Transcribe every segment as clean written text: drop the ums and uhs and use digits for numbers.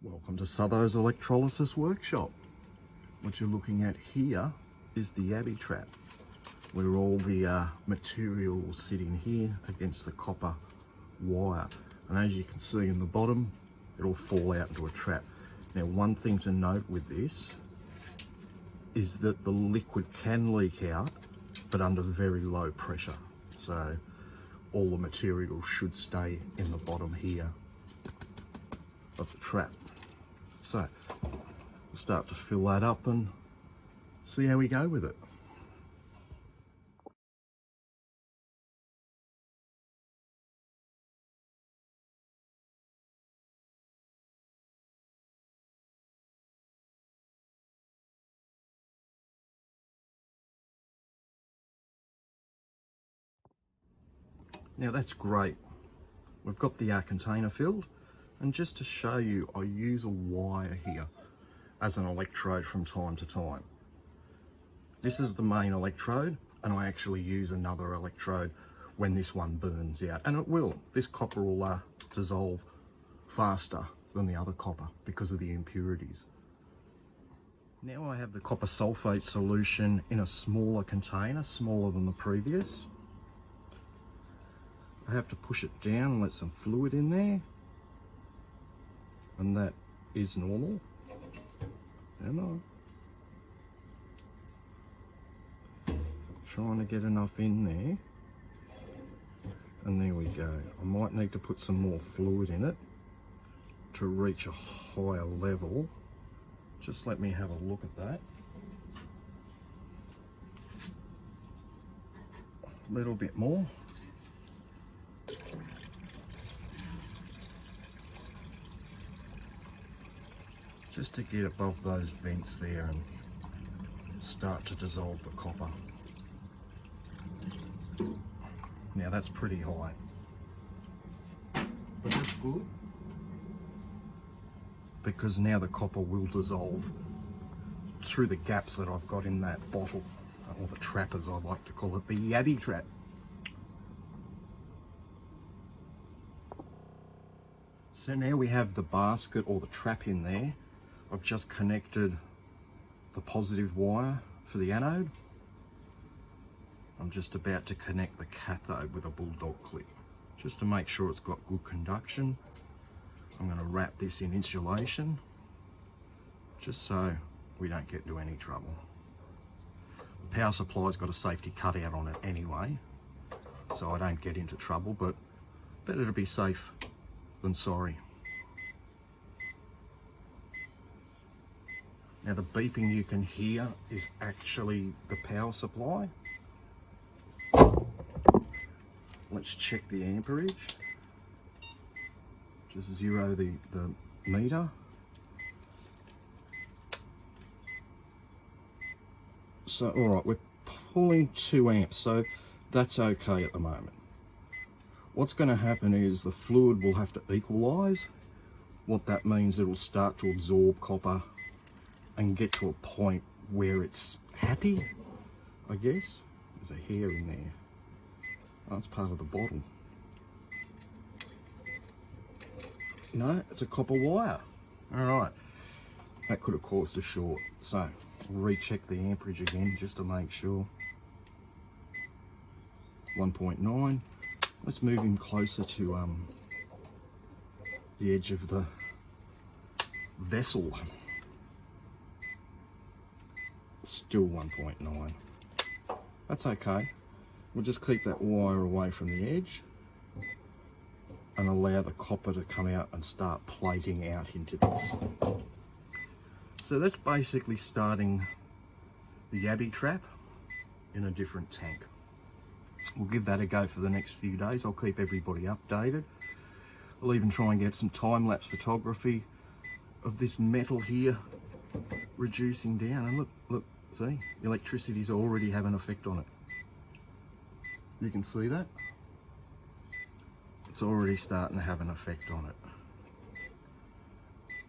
Welcome to Sutho's Electrolysis Workshop. What you're looking at here is the Yabby trap, where all the material will sit in here against the copper wire. And as you can see in the bottom, it'll fall out into a trap. Now, one thing to note with this is that the liquid can leak out, but under very low pressure. So all the material should stay in the bottom here of the trap. So we'll start to fill that up and see how we go with it. Now that's great. We've got the container filled, and just to show you, I use a wire here as an electrode from time to time. This is the main electrode, and I actually use another electrode when this one burns out, and it will. This copper will dissolve faster than the other copper because of the impurities. Now I have the copper sulphate solution in a smaller container, smaller than the previous. I have to push it down and let some fluid in there, and that is normal. Trying to get enough in there, and there we go. I might need to put some more fluid in it to reach a higher level. Just let me have a look at that. A little bit more. Just to get above those vents there and start to dissolve the copper. Now that's pretty high, but that's good, because now the copper will dissolve through the gaps that I've got in that bottle, or the trap as I like to call it, the Yabby trap. So now we have the basket or the trap in there. I've just connected the positive wire for the anode. I'm just about to connect the cathode with a bulldog clip, just to make sure it's got good conduction. I'm going to wrap this in insulation, just so we don't get into any trouble. The power supply's got a safety cutout on it anyway, so I don't get into trouble, but better to be safe than sorry. Now the beeping you can hear is actually the power supply. Let's check the amperage. Just zero the meter. So, all right, we're pulling 2 amps, so that's okay at the moment. What's going to happen is the fluid will have to equalize. What that means, it'll start to absorb copper and get to a point where it's happy, I guess. There's a hair in there. Oh, that's part of the bottle. No, it's a copper wire. All right, that could have caused a short. So we'll recheck the amperage again just to make sure. 1.9. Let's move him closer to the edge of the vessel. Still 1.9. That's okay. We'll just keep that wire away from the edge and allow the copper to come out and start plating out into this. So that's basically starting the Yabby trap in a different tank. We'll give that a go for the next few days. I'll keep everybody updated. I'll even try and get some time-lapse photography of this metal here reducing down. And look, see, the electricity's already having an effect on it. You can see that? It's already starting to have an effect on it.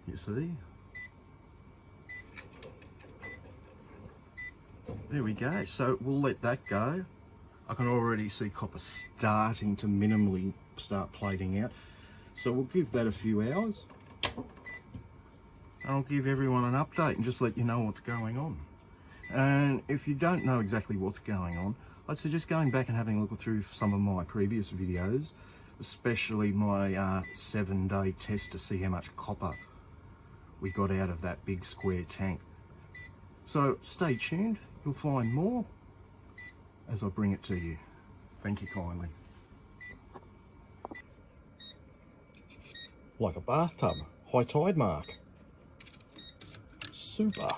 You see? There we go. So we'll let that go. I can already see copper starting to minimally start plating out. So we'll give that a few hours. I'll give everyone an update and just let you know what's going on. And if you don't know exactly what's going on, I'd suggest going back and having a look through some of my previous videos, especially my 7-day test to see how much copper we got out of that big square tank. So stay tuned, you'll find more as I bring it to you. Thank you kindly. Like a bathtub, high tide mark. Super.